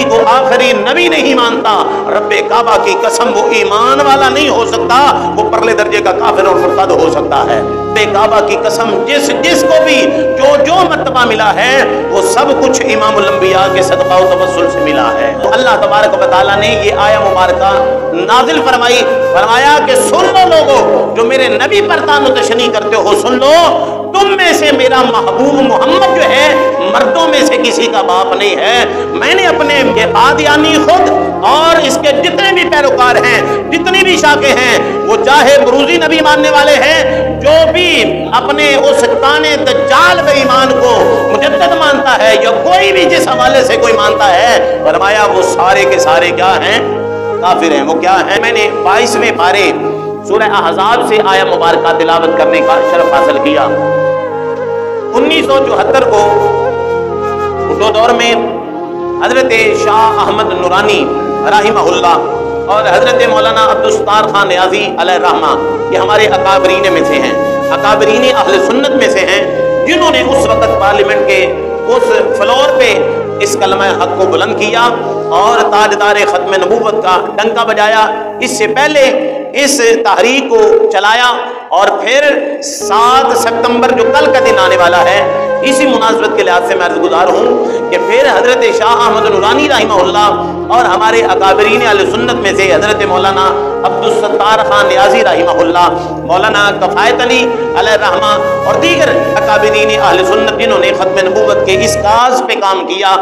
को आखिरी नबी नहीं मानता, रब्बे काबा की कसम वो ईमान वाला नहीं हो सकता, वो परले दर्जे का काफिर और मुर्तद हो सकता है। रब्बे काबा की कसम जिसको भी जो मर्तबा मिला है वो सब कुछ इमामुल अंबिया के सदका और तवस्सुल से मिला है। तो अल्लाह तबारक व तआला ने ये आया मुबारका नाजिल फरमाई, फरमाया कि सुन लो लोगों जो मेरे नबी पर तानो तशनी करते हो, सुन लो तुम में से मेरा महबूब मोहम्मद जो है मर्दों में से किसी का बाप नहीं है। मैंने अपने आदियानी खुद और इसके जितने भी पैरोकार हैं, जितनी भी शाखे हैं, वो चाहे बुरूजी नबी मानने वाले हैं, जो भी अपने उस काने दज्जाल बेईमान को मुजद्दद मानता है या कोई भी जिस हवाले से कोई मानता है, फरमाया वो सारे के सारे क्या हैं? काफिर हैं। वो क्या है? मैंने 22वें पारे सूरह अहज़ाब से आया मुबारका तिलावत करने का शरफ हासिल किया। 1974 को उर्दू दौर में हजरत शाह अहमद नूरानी रहिमहुल्लाह और हजरत मौलाना अब्दुल सत्तार खान नियाज़ी अलैहि रहमा, ये हमारे अकाबरीन में से हैं, अकाबरीन अहले सुन्नत में से हैं, जिन्होंने उस वक़्त पार्लियामेंट के उस फ्लोर पे इस कलमा हक को बुलंद किया और ताजदार ख़त्म नबूवत का डंका बजाया। इससे पहले इस तहरीक को चलाया और फिर 7 सितंबर जो कल का दिन आने वाला है, इसी मुनासबत के लिहाज से मैं अर्ज़गुज़ार हूँ कि फिर हज़रत शाह अहमद नूरानी रहिमहुल्लाह और हमारे अकाबरीन अहले सुन्नत में से हज़रत मौलाना अब्दुल सत्तार खान नियाज़ी रहिमहुल्लाह, मौलाना कफ़ायत अली अलैहि रहमा और दीगर अकाबरीन अहले सुन्नत जिन्होंने ख़त्म नबूवत के इस काज पे काम किया,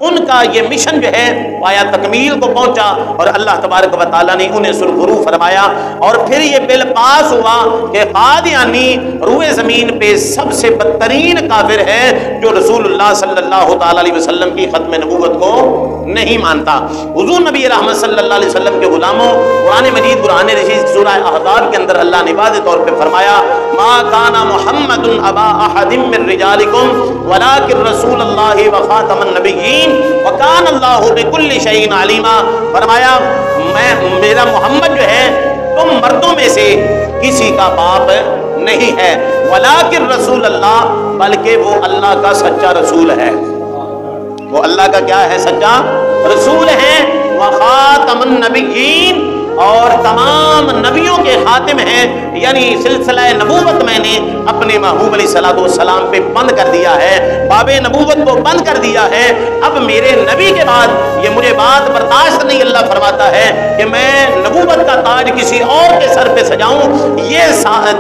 उनका ये मिशन जो है पाया तकमील को पहुंचा और अल्लाह तबारक व तआला ने उन्हें सुरखरू फरमाया। और फिर ये बिल पास हुआ कि कादियानी रूए ज़मीन पे सबसे बदतरीन काफिर है जो रसूलुल्लाह सल्लल्लाहु तआला अलैहि वसल्लम की ख़त्म नबूवत को नहीं मानता। हुज़ूर नबी रहमत सल्लल्लाहु अलैहि वसल्लम के गुलामों, कुरान मजीद बुरहान रशीद सूरह अहज़ाब के अंदर अल्लाह ने वाज़ेह तौर पे फरमाया, मा काना मुहम्मदुन अबा अहदिम मिन रिजालिकुम वलाकिन रसूलुल्लाहि व खातमन नबिय्यीन व काना अल्लाहु बिकुल्लि शैइन अलीमा। फरमाया मेरा मोहम्मद जो है तुम मर्दों में से किसी का बाप नहीं है, वलाकिन रसूल अल्लाह, बल्कि वो अल्लाह का सच्चा रसूल है। वो अल्लाह का क्या है? सच्चा रसूल है। व खातमन नबिय्यीन, और तमाम नबियों के खातिम हैं, यानी सिलसिला नबूवत मैंने अपने महबूब अलैहिस्सलातु वस्सलाम पे बंद कर दिया है, बाबे नबूवत को बंद कर दिया है। अब मेरे नबी के बाद ये मुझे बात बर्दाश्त नहीं, अल्लाह फरमाता है कि मैं नबूवत का ताज किसी और के सर पे सजाऊं, ये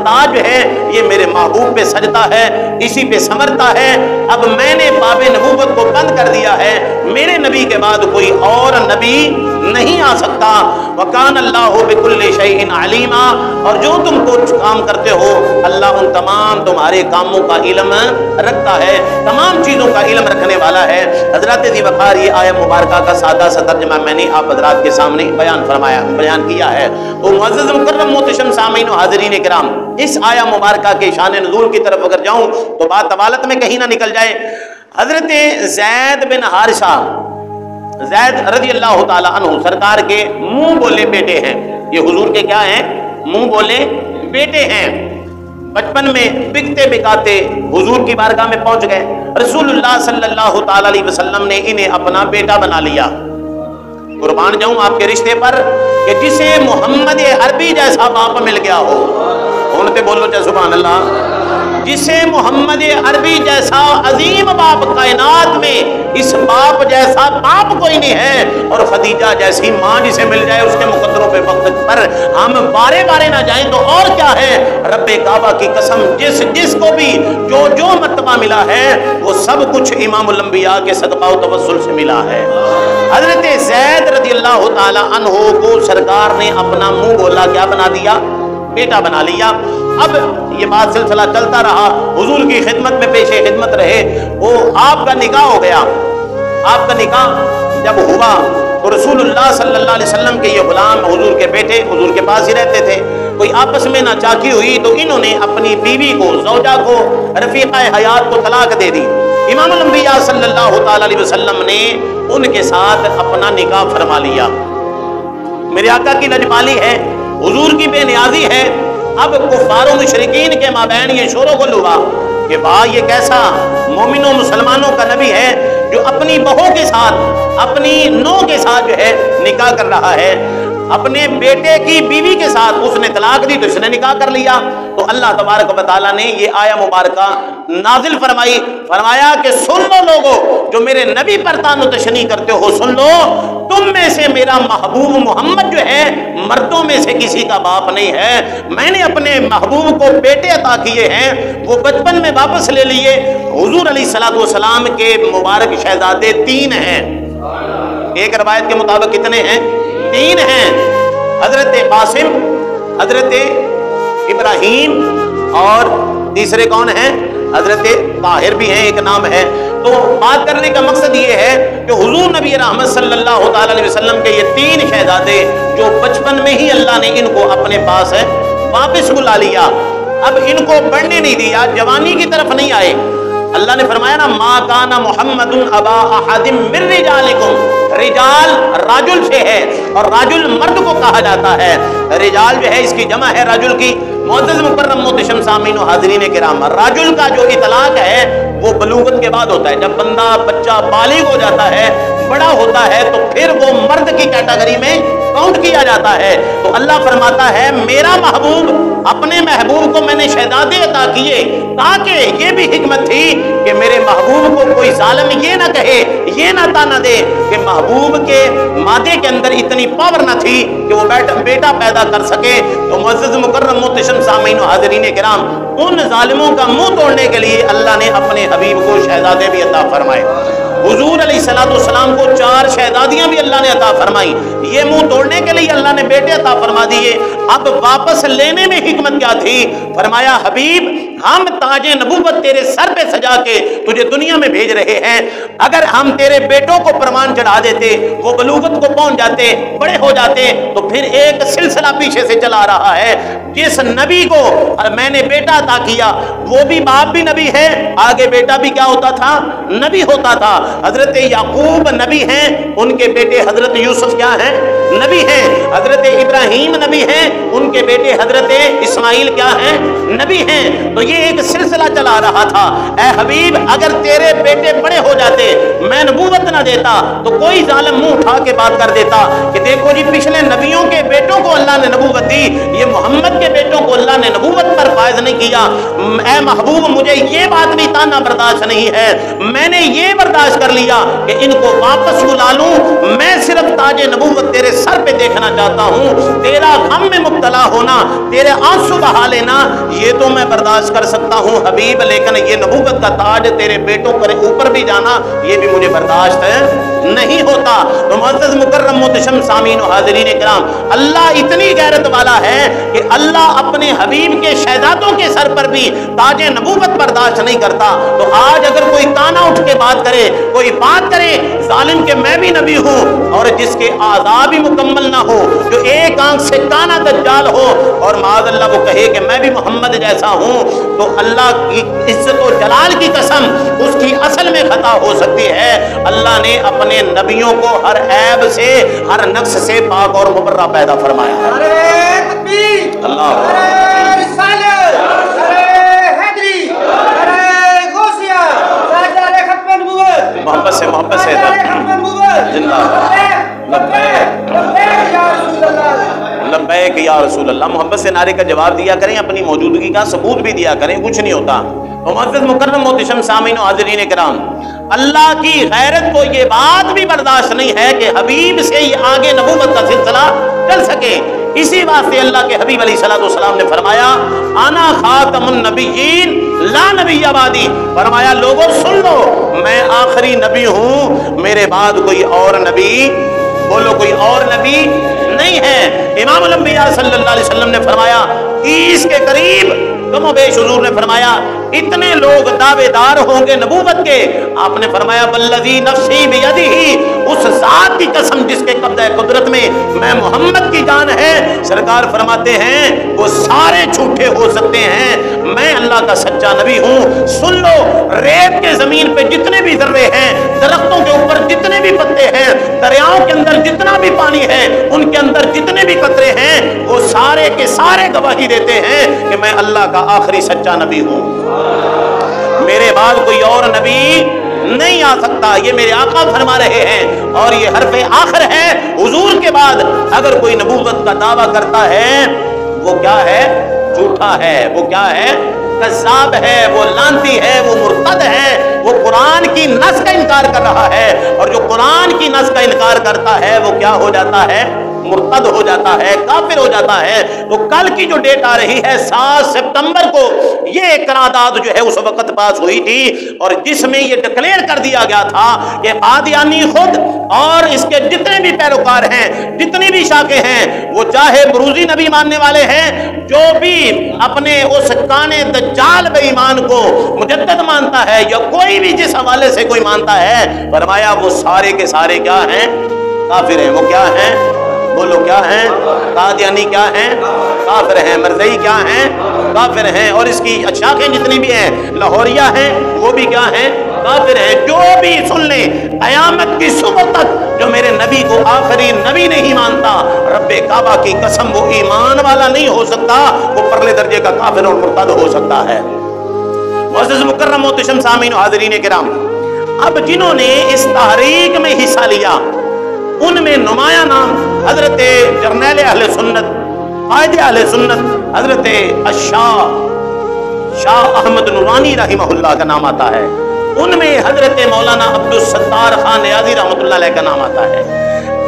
ताज है ये मेरे महबूब पे सजता है, इसी पे समरता है। अब मैंने बाबे नबूवत को बंद कर दिया है, मेरे नबी के बाद कोई और नबी नहीं आ सकता। वकान अल्लाहु बिकुल्लि शैइन अलीमा, और जो तुम कुछ काम करते हो अल्लाह उन तमाम तुम्हारे कामों का इल्म रखता है, तमाम चीज़ों का इल्म रखने वाला है। हज़रत ज़ी वक़ार ये आया मुबारका का सादा सा तर्जुमा मैंने आप हज़रात के सामने बयान किया है। तो मुअज़्ज़ज़ मुकर्रम मोहतरम सामीन व हाज़रीन किराम, इस आया मुबारका के शान नुज़ूल की तरफ अगर जाऊँ तो बात तवालत में कहीं ना निकल जाए। हज़रत ज़ैद बिन हारिसा, ज़ैद रज़ी अल्लाह ताला अन्हु सरकार के मुंह बोले बेटे हैं, ये हुजूर के क्या हैं? मुंह बोले बेटे हैं। बचपन में बिकते बिकाते हुजूर की बारगाह में पहुंच गए। रसूलुल्लाह सल्लल्लाहु ताला अलैहि वसल्लम ने इन्हें अपना बेटा बना लिया। कुर्बान जाऊं आपके रिश्ते पर कि जिसे मोहम्मद अरबी जैसा बाप मिल गया हो, बोलते बोलो जय सुभान अल्लाह। जिसे मोहम्मद अरबी जैसा अजीम बाप, कायनात में इस बाप जैसा बाप कोई नहीं है, और खदीजा जैसी माँ जिसे मिल जाए उसके मुकद्दरों पे वक्त पर हम बारे बारे ना जाएं तो और क्या है। रब्बे काबा की कसम जिसको भी जो मर्तबा मिला है वो सब कुछ इमामुल अंबिया के सदका व तवस्सुल से मिला है। हजरत ज़ैद रज़ियल्लाहु ताला अन्हु को सरकार ने अपना मुंह बोला क्या बना दिया? बेटा बना लिया। अब ये बात सिलसिला चलता रहा, हुजूर की खिदमत में पेशे खिदमत रहे। वो आपका निकाह हो गया। आपका निकाह जब हुआ तो रसूलुल्लाह सल्लल्लाहु अलैहि वसल्लम के ये गुलाम हुजूर के बेटे हुजूर के पास ही रहते थे। कोई आपस में नाचाकी हुई तो इन्होंने अपनी बीवी को, ज़ौजा को, रफ़ीक़ा हयात को तलाक दे दी। इमामुल अंबिया सल्लल्लाहु ताला अलैहि वसल्लम ने उनके साथ अपना निकाह फरमा लिया। मेरे आका की लजपाली है, हुजूर की बेनियाजी है। अब कुफ़ार मुशरिकीन के माबैन ये शोर गुल हुआ कि वाह ये कैसा मोमिनों मुसलमानों का नबी है जो अपनी अपनी बहू के साथ, अपनी नौ के साथ जो है निकाह कर रहा है, अपने बेटे की बीवी के साथ उसने तलाक दी तो इसने निकाह कर लिया। तो अल्लाह तबारक व तआला ने ये आया मुबारका नाजिल फरमाई, फरमाया कि सुन लो लोगो जो मेरे नबी पर तानो तशनी करते हो, सुन लो तुम में से मेरा महबूब मोहम्मद जो है मर्दों में से किसी का बाप नहीं है। मैंने अपने महबूब को बेटे अता किए हैं, वो बचपन में वापस ले लिए। हुजूर अलैहिस्सलातु वस्सलाम के मुबारक शहजादे 3 हैं। एक रवायत के मुताबिक कितने हैं? 3 हैं। हजरत कासिम, हजरत इब्राहीम और तीसरे कौन हैं? हजरत ताहिर भी हैं, एक नाम है। तो बात करने का मकसद ये है कि हुजूर नबी रहमत सल्लल्लाहु अलैहि वसल्लम के ये 3 शहजादे जो बचपन में ही अल्लाह ने इनको अपने पास है वापस बुला लिया, अब इनको बढ़ने नहीं दिया, जवानी की तरफ नहीं आए। अल्लाह ने फरमाया ना, मा काना मुहम्मदुन अबा अहदिम मिन रिजालिकुम। रिजाल राजुल से है और राजुल मर्द को कहा जाता है। रिजाल जो है इसकी जमा है राजुल की। मुअज़्ज़ज़ मुकर्रम मोहतरम सामीन और हाज़रीन किराम, राजुल का जो इतलाक है वो बलूगत के बाद होता है। जब बंदा बच्चा बालिग हो जाता है, बड़ा होता है, तो फिर वो मर्द की कैटेगरी में काउंट किया जाता है। तो अल्लाह फरमाता है मेरा महबूब, अपने महबूब को मैंने शहजादे अता किए ताकि ये भी हिकमत थी कि मेरे महबूब को कोई जालिम ये ना कहे, ये ना ताना दे कि महबूब के मादे के अंदर इतनी पावर ना थी कि वो बेटा पैदा कर सके। तो मुअज़्ज़ज़ मुकर्रम मोहतरम सामीन और हाज़रीन किराम, उन जालिमों का मुंह तोड़ने के लिए अल्लाह ने अपने हबीब को शहजादे भी अता फरमाए। हुजूर अलैहिस्सलाम को 4 शहजादियां भी अल्लाह ने अता फरमाई। ये मुंह तोड़ने के लिए अल्लाह ने बेटे अता फरमा दिए। अब वापस लेने में हिकमत क्या थी? फरमाया हबीब, हम ताजे नबूवत तेरे सर पे सजा के तुझे दुनिया में भेज रहे हैं। अगर हम तेरे बेटों को प्रमाण चढ़ा देते, वो बलूगत को पहुंच जाते, बड़े हो जाते, तो फिर एक सिलसिला पीछे से चला रहा है। जिस नबी को मैंने बेटा अता किया वो भी बाप भी नबी है, आगे बेटा भी क्या होता था? नबी होता था। हजरत याकूब नबी हैं, उनके बेटे हजरत यूसुफ क्या हैं? नबी हैं। हजरत इब्राहीम नबी हैं, उनके बेटे हजरत इस्माइल क्या हैं? नबी हैं। तो ये एक सिलसिला चला रहा था। ऐ हबीब, अगर तेरे बेटे बड़े हो जाते, मैं नबूवत ना देता, तो कोई जालिम मुंह उठा के बात कर देता कि देखो जी पिछले नबियों के बेटों को अल्लाह ने नबूवत दी, ये मोहम्मद के बेटों को अल्लाह ने नबूवत पर फायज नहीं किया। ऐ महबूब, मुझे ये बात भी ताना बर्दाश्त नहीं है। मैंने ये बर्दाश्त कर लिया कि इनको वापस बुला लूं। मैं सिर्फ ताजे नबूवत तेरे सर पे देखना चाहता हूं। तेरा गम में मुब्तला होना, तेरे आंसू बहा लेना, ये तो मैं बर्दाश्त कर सकता हूं हबीब, लेकिन ये नबूवत का ताज तेरे बेटों के ऊपर भी जाना, ये भी मुझे बर्दाश्त नहीं होता। तो मुअज़्ज़ज़ मुकर्रम मोहतरम सामीन और हाज़रीन किराम, अल्लाह इतनी गैरत वाला है कि अल्लाह अपने हबीब के शहजादों के सर पर भी ताजे नबूवत बर्दाश्त नहीं करता। तो आज अगर कोई ताना उठ के बात करे, कोई बात करे जालिम के मैं भी नबी हूं, और जिसके आज़ाब भी मुकम्मल ना हो, जो एक आंख से काना दज्जाल हो, और माज़अल्लाह वो कहे कि मैं भी मोहम्मद जैसा हूं, तो अल्लाह की इज्जत और जलाल की कसम, उसकी असल में खता हो सकती है। अल्लाह ने अपने नबियों को हर ऐब से, हर नक्श से पाक और मुबर्रा पैदा फरमाया। अल्लाह मोहब्बत से लब्बैक या रसूल अल्लाह, मोहब्बत से नारे का जवाब दिया करें, अपनी मौजूदगी का सबूत भी दिया करें, कुछ नहीं होता। तो मुअज़्ज़ज़ मुकर्रम मोहतरम सामीन और हाज़रीन किराम, अल्लाह की गैरत को ये बात भी बर्दाश्त नहीं है कि हबीब से ये आगे नबूवत का सिलसिला चल सके। इसी वास्ते अल्लाह के हबीब अलैहिस्सलाम ने फरमाया, आना खातमुन नबिय्यीन ला नबिय्य बादी। फरमाया लोगों सुन लो, मैं आखिरी नबी हूँ, मेरे बाद कोई और नबी, बोलो कोई और नबी नहीं है। इमाम अल-अंबिया सल्लल्लाहु अलैहि वसल्लम ने फरमाया 30 के करीब कमो बेश हुजूर ने फरमाया इतने लोग दावेदार होंगे नबूवत के। आपने फरमाया वल्लज़ी नफ्सी बियदिही, उस जात की कसम जिसके कब्ज़े कुदरत में मैं मोहम्मद की जान है। सरकार फरमाते हैं वो सारे झूठे हो सकते हैं, मैं अल्लाह का सच्चा नबी हूँ। सुन लो, रेत के जमीन पे जितने भी जर्रे हैं, दरख्तों के ऊपर जितने भी पत्ते हैं, दरियाओं के अंदर जितना भी पानी है, उनके अंदर जितने भी कतरे हैं, वो सारे के सारे गवाही देते हैं कि मैं अल्लाह का आखिरी सच्चा नबी हूँ, मेरे बाद कोई और नबी नहीं आ सकता। ये मेरे आका फरमा रहे हैं और ये हरफ आखिर है। हुजूर के बाद अगर कोई नबूवत का दावा करता है वो क्या है? झूठा है। वो क्या है? कज़्ज़ाब है, वो लानती है, वो मुर्तद है, वो कुरान की नस का इनकार कर रहा है। और जो कुरान की नस का इनकार करता है वो क्या हो जाता है? मुर्तद हो जाता है, काफिर हो जाता है। तो कल की जो डेट आ रही है 7 सितंबर को, ये करारदाद जो है उस वक्त पास हुई थी और जिसमें ये डिक्लेयर कर दिया गया था कि कादियानी खुद और इसके जितने भी पैरोकार हैं, जितनी भी शाखे हैं, वो चाहे बुरूजी नबी मानने वाले हैं, जो भी अपने उस काने दज्जाल बेईमान को मुजद्दद मानता है या कोई भी जिस हवाले से कोई मानता है, फरमाया वो सारे के सारे क्या हैं? काफिर हैं। वो क्या हैं? बोलो क्या हैं? कादियानी क्या हैं? काफिर हैं। मरज़ई क्या हैं? काफिर हैं। और इसकी शाखें जितनी भी हैं, लाहौरिया हैं, वो भी क्या हैं? काफिर हैं। जो भी सुन ले क़यामत की सुबह तक जो मेरे नबी को आखिरी नबी नहीं मानता, रब्बे काबा की कसम वो ईमान वाला नहीं हो सकता, वो परले दर्जे का काफिर और मुर्तद हो सकता है। मुअज़्ज़ज़ मुकर्रम मोहतरम सामीन और हाज़रीन किराम, अब जिन्होंने इस तहरीक में हिस्सा लिया उनमें नुमाया नाम हजरत जर्नैल अहले सुन्नत, कायदे अहले सुन्नत हजरत शाह अहमद नूरानी रहिमहुल्लाह का नाम आता है। उनमें हजरत मौलाना अब्दुल सत्तार खान नियाज़ी रहमतुल्लाह अलैह का नाम आता है।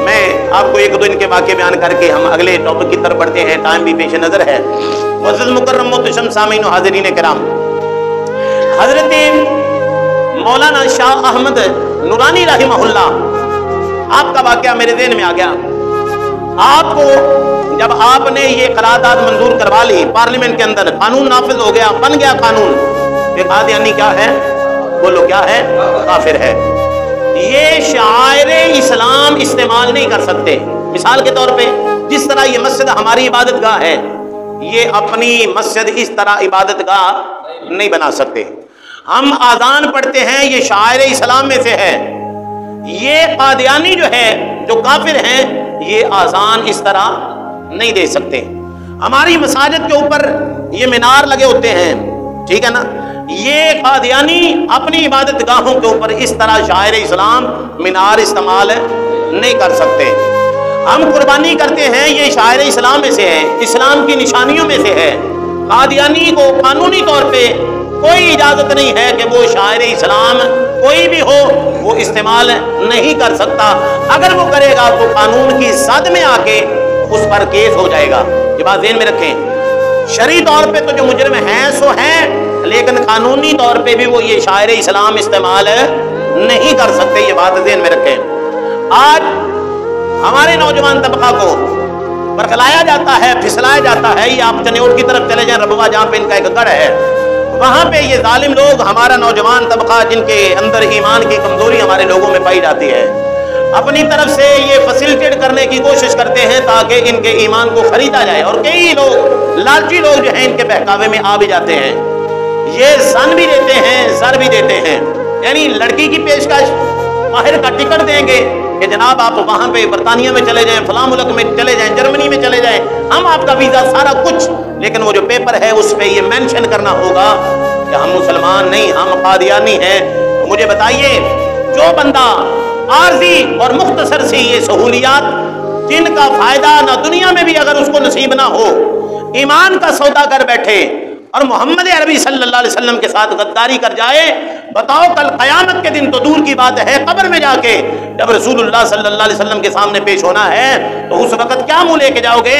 मैं आपको एक दो इनके वाक़े बयान करके हम अगले टॉपिक की तरफ बढ़ते हैं, टाइम भी पेश नजर है। मुअज़्ज़ज़ मुकर्रम मोहतरम सामीन और हाज़रीन किराम, हजरत मौलाना शाह अहमद नूरानी रहिमहुल्लाह, आपका वाकया मेरे ज़हन में आ गया। आपको जब आपने ये करारदाद मंजूर करवा ली पार्लियामेंट के अंदर, कानून नाफिज हो गया, बन गया कानून, ये कादियानी क्या है? बोलो क्या है? काफिर है। ये शायर इस्लाम इस्तेमाल नहीं कर सकते। मिसाल के तौर पे जिस तरह ये मस्जिद हमारी इबादत गाह है, ये अपनी मस्जिद इस तरह इबादत गाह नहीं बना सकते। हम आज़ान पढ़ते हैं, ये शायर इस्लाम में से है। ये कादियानी जो है, जो काफिर हैं, ये आज़ान इस तरह नहीं दे सकते। हमारी मसाजिद के ऊपर ये मीनार लगे होते हैं, ठीक है ना, ये कादियानी अपनी इबादत गाहों के ऊपर इस तरह शायर इस्लाम मीनार इस्तेमाल नहीं कर सकते। हम कुर्बानी करते हैं, ये शायर इस्लाम में से है, इस्लाम की निशानियों में से है। कादियानी को कानूनी तौर पे कोई इजाजत नहीं है कि वो शायर इस्लाम कोई भी हो वो इस्तेमाल नहीं कर सकता। अगर वो करेगा तो कानून की सद में आके उस पर केस हो जाएगा। ये बात ज़हन में रखें। शरई तौर पे तो जो मुजरिम हैं सो हैं, लेकिन कानूनी तौर पे भी वो ये शायर इस्लाम इस्तेमाल नहीं कर सकते। ये बात ज़हन में रखें। आज हमारे नौजवान तबका को बरगलाया जाता है, फिसलाया जाता है। ये आप चनेौर की तरफ चले जाएं, रबवा जहाँ पे इनका एक गढ़ है, वहाँ पे ये जालिम लोग हमारा नौजवान तबका, जिनके अंदर ईमान की कमजोरी हमारे लोगों में पाई जाती है, अपनी तरफ से ये फैसिलिटेट करने की कोशिश करते हैं ताकि इनके ईमान को खरीदा जाए। और कई लोग, लालची लोग जो हैं, इनके बहकावे में आ भी जाते हैं। ये सन भी देते हैं, जर भी देते हैं, यानी लड़की की पेशकश, बाहर का टिकट देंगे कि जनाब आप वहाँ पे बरतानिया में चले जाएं, फलां मुल्क में चले जाएं, जर्मनी में चले जाएं, हम आपका वीज़ा सारा कुछ, लेकिन वो जो पेपर है उस पे ये मेंशन करना होगा कि हम मुसलमान नहीं, हम कादियानी हैं। तो मुझे बताइए, जो बंदा आर्जी और मुख्तसर सी ये सहूलियात जिनका फायदा ना दुनिया में भी अगर उसको नसीब ना हो, ईमान का सौदा कर बैठे और मोहम्मद अरबी सल्लल्लाहु अलैहि वसल्लम के साथ गद्दारी कर जाए, बताओ कल क़यामत के दिन तो दूर की बात है, कब्र में जाके जब रसूलुल्लाह सल्लल्लाहु अलैहि वसल्लम के सामने पेश होना है तो उस वक्त क्या मुंह लेके जाओगे?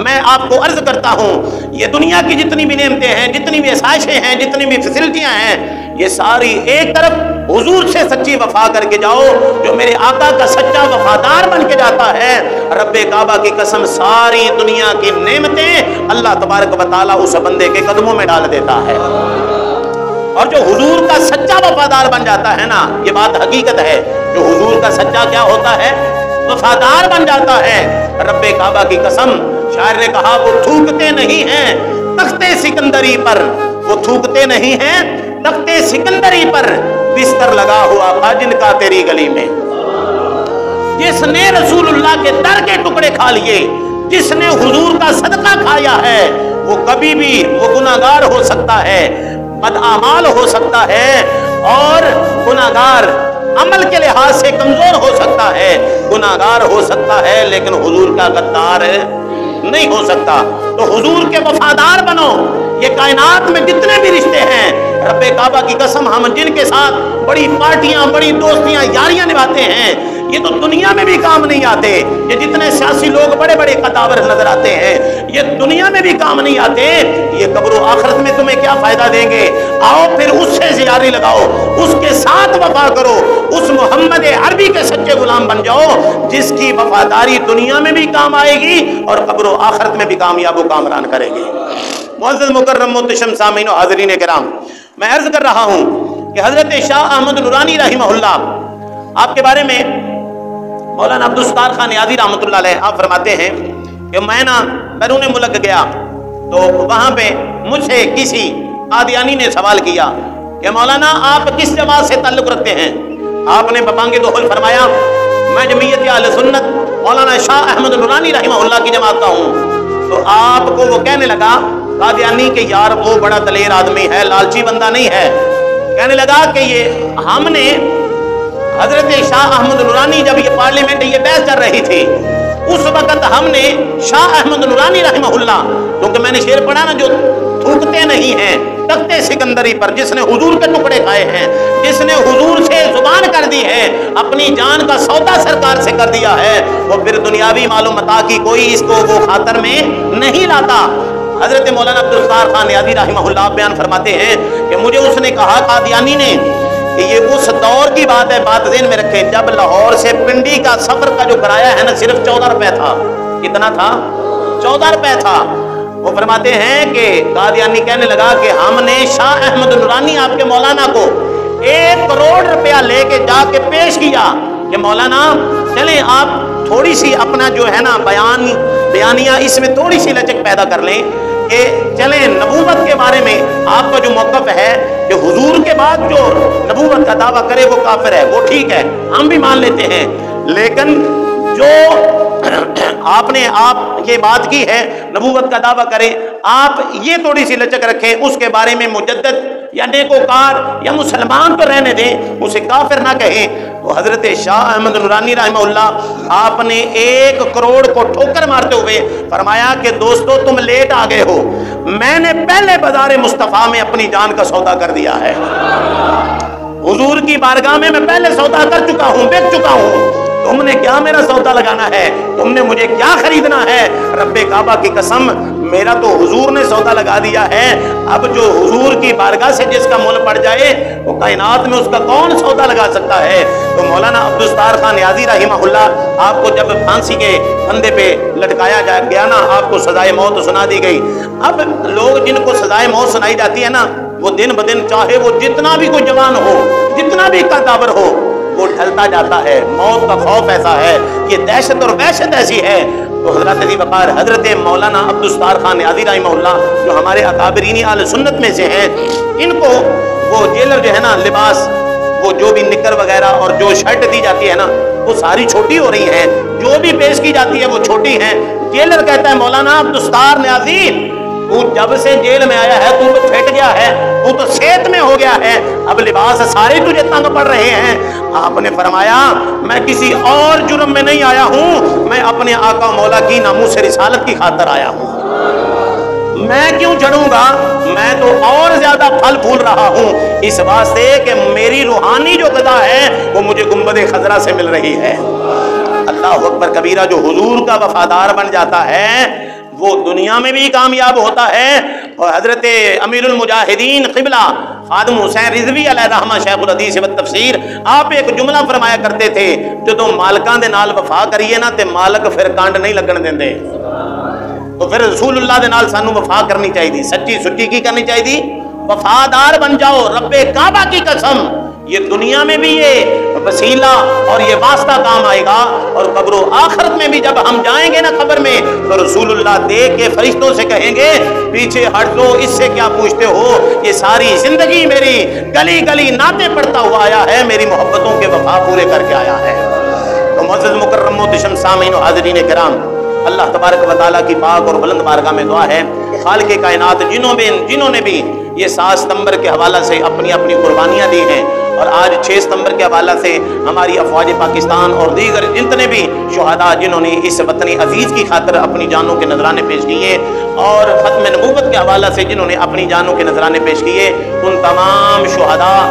मैं आपको अर्ज करता हूँ, ये दुनिया की जितनी भी नेमतें हैं, जितनी भी आसाइशें हैं, जितनी भी फैसिलिटियाँ हैं, ये सारी एक तरफ हुजूर से सच्ची वफा करके जाओ। जो मेरे आका का सच्चा वफादार बन के जाता है, रब्बे काबा की कसम सारी दुनिया की नेमतें अल्लाह तबारक व तआला उस बंदे के कदमों में डाल देता है। और जो हुजूर का सच्चा वफादार बन जाता है ना, ये बात हकीकत है, जो हुजूर का सच्चा क्या होता है? वफादार बन जाता है। रब्बे काबा की कसम, शायर ने कहा वो थूकते नहीं हैं तख्ते सिकंदरी पर, वो थूकते नहीं हैं तख्ते सिकंदरी पर, बिस्तर लगा हुआ था जिनका तेरी गली में। जिसने रसूलुल्लाह के दर के टुकड़े खा लिए, जिसने हुजूर का सदका खाया है, वो कभी भी वो गुनाहगार हो सकता है, बदआमाल हो सकता है और गुनाहगार अमल के लिहाज से कमजोर हो सकता है, गुनाहगार हो सकता है, लेकिन हुजूर का गद्दार नहीं हो सकता। तो हुजूर के वफादार बनो। ये कायनात में जितने भी रिश्ते हैं, रब्बे काबा की कसम, हम जिनके साथ बड़ी पार्टियां, बड़ी दोस्तियां, यारियां निभाते हैं, ये तो दुनिया में भी काम नहीं आते। ये जितने सियासी लोग बड़े बड़े कदावर नजर आते हैं, ये दुनिया में भी काम नहीं आते। ये कब्र आखिरत में तुम्हें क्या फायदा देंगे? आओ फिर उससे यारी लगाओ, उसके साथ वफा करो, उस मोहम्मद अरबी के सच्चे गुलाम बन जाओ, जिसकी वफादारी दुनिया में भी काम आएगी और कब्र आखिरत में भी कामयाब व कामरान करेगी। मुअज़्ज़ज़ मुकर्रम मोहतरम सामीन और हाज़रीन किराम, मैं अर्ज कर रहा हूँ कि हज़रत शाह अहमद नूरानी रहमहुल्लाह, आपके बारे में मौलाना अब्दुल सत्तार खान नियाज़ी रहमतुल्लाह अलैह आप फरमाते हैं कि मैं ना बैरून मुल्क गया तो वहाँ पे मुझसे किसी कादियानी ने सवाल किया कि मौलाना आप किस जमात से ताल्लुक़ रखते हैं? आपने बबांगे दोहल फरमाया मैं जमीयत अहले सुन्नत मौलाना शाह अहमद नूरानी रहमहुल्लाह की जमात का हूँ। तो आपको वो कहने लगा कादियानी के यार वो बड़ा दलेर आदमी है, लालची बंदा नहीं है। कहने लगा कि ये हमने हजरत शाह अहमद नूरानी जब ये पार्लियामेंट ये बहस कर रही थी, उस वक्त हमने शाह अहमद नूरानी रहमहुल्लाह, क्योंकि मैंने शेर पढ़ा ना, जो थूकते नहीं हैं तख्ते सिकंदरी पर, जिसने हुजूर के टुकड़े खाए हैं, जिसने हुजूर से जुबान कर दी है, अपनी जान का सौदा सरकार से कर दिया है, वो फिर दुनियावी मालूमता की कोई इसको वो खातर में नहीं लाता। हजरत मौलाना अब्दुल सत्तार खान नियाज़ी रहमहुल्लाह बयान फरमाते हैं कि मुझे उसने कहा कादियानी ने कि ये उस दौर की बात है, बात ज़हन में रखें, जब लाहौर से पिंडी का सफर का जो किराया है ना सिर्फ 14 रुपए था। कितना था? 14 रुपए था। वो फरमाते हैं कि कादियानी कहने लगा कि हमने शाह अहमद नूरानी आपके मौलाना को 1 करोड़ रुपया लेके जाके पेश किया कि मौलाना चलें आप थोड़ी सी अपना जो है ना बयानिया इसमें थोड़ी सी लचक पैदा कर लें कि चलें नबूवत के बारे में आपका जो मौक़िफ़ है कि हुजूर के बाद जो नबूवत का दावा करे वो काफिर है, वो ठीक है, हम भी मान लेते हैं, लेकिन जो आपने आप ये बात की है नबूवत का दावा करें, आप ये थोड़ी सी लचक रखें, उसके बारे में मुजद्दिद या नेकोकार या मुसलमान तो रहने दें, उसे काफिर ना कहें। तो हजरत शाह अहमद नूरानी रहमहुल्लाह आपने 1 करोड़ को ठोकर मारते हुए फरमाया कि दोस्तों तुम लेट आ गए हो, मैंने पहले बाज़ार मुस्तफ़ा में अपनी जान का सौदा कर दिया है। हुजूर की बारगाह में मैं पहले सौदा कर चुका हूँ, बेच चुका हूँ, तुमने क्या मेरा सौदा लगाना है? तुमने मुझे क्या खरीदना है? रब्बे काबा की कसम, मेरा तो हुजूर ने सौदा लगा दिया है। अब जो हुजूर की बारगाह से जिसका मुल पड़ जाए वो कायनात में उसका कौन सौदा लगा सकता है? तो मौलाना अब्दुल सत्तार खान नियाज़ी रहमहुल्लाह आपको जब फांसी के फंदे पे लटकाया गया ना, आपको सजाए मौत सुना दी गई। अब लोग जिनको सजाए मौत सुनाई जाती है ना, वो दिन ब दिन चाहे वो जितना भी कोई जवान हो, जितना भी कदावर हो, वो ढलता जाता है। मौत का खौफ ऐसा है, ये दहशत और वहशत ऐसी है। तो हज़रत अली वक़ार हज़रत मौलाना अब्दुल सत्तार खान नियाज़ी रहमहुल्लाह जो हमारे अकाबरीन आले सुन्नत में से हैं, इनको वो जेलर जो है ना लिबास, वो जो भी निकर वगैरह और जो शर्ट दी जाती है ना, वो सारी छोटी हो रही हैं, जो भी पेश की जाती है वो छोटी हैं। जेलर कहता है मौलाना अब्दुल सत्तार नियाज़ी, तू जब से जेल में आया है तू तो फेट गया है, तू तो सेहत में हो गया है, अब लिबास सारे तुझे तंग पड़ रहे हैं। आपने फरमाया मैं किसी और जुर्म में नहीं आया हूँ, मैं अपने आका मौला की नामूस रिसालत की खातिर आया हूँ। मैं क्यों चढ़ूंगा, मैं तो और ज्यादा फल फूल रहा हूँ इस वास्ते कि मेरी रूहानी जो ग़िज़ा है वो मुझे गुंबद खजरा से मिल रही है। अल्लाह अकबर कबीरा। जो हुजूर का वफादार बन जाता है वो दुनिया में भी कामयाब होता है। और हजरत अमीरुल मुजाहिदीन क़िबला खादिम हुसैन रिज़वी अलैहि रहमा शेखुल हदीस व तफसीर आप एक जुमला फरमाया करते थे, जो मालकां दे नाल वफा करिए ना ते मालक फिर कांड नहीं लगन देंदे। तो फिर रसूलुल्लाह दे नाल सानू वफा करनी चाहिए, सच्ची सुच्ची की करनी चाहिए, वफादार बन जाओ। रब्बे काबा की कसम, ये दुनिया में भी ये वसीला और ये वास्ता काम आएगा, और कब्रो आखिरत में भी जब हम जाएंगे ना कब्र में, तो रसूलुल्लाह देख के फरिश्तों से कहेंगे पीछे हट दो, इससे क्या पूछते हो, ये सारी जिंदगी मेरी गली गली नाते पढ़ता हुआ आया है, मेरी मोहब्बतों के वफा पूरे करके आया है। तो मुअज़्ज़ज़ मुकर्रम मोहतरम सामीन और हाज़रीन किराम, अल्लाह तबारक व तआला की पाक और बुलंद बारगाह में दुआ है, खालिक़ कायनात जिन्होंने भी یہ 7 ستمبر کے حوالہ سے اپنی اپنی قربانیاں دی ہیں، اور آج 6 ستمبر کے حوالہ سے ہماری افواج پاکستان اور دیگر جتنے بھی شہداء جنہوں نے اس وطن عزیز کی خاطر اپنی جانوں کے نذرانے پیش کیے، اور ختم نبوت کے حوالہ سے جنہوں نے اپنی جانوں کے نذرانے پیش کیے، ان تمام شہداء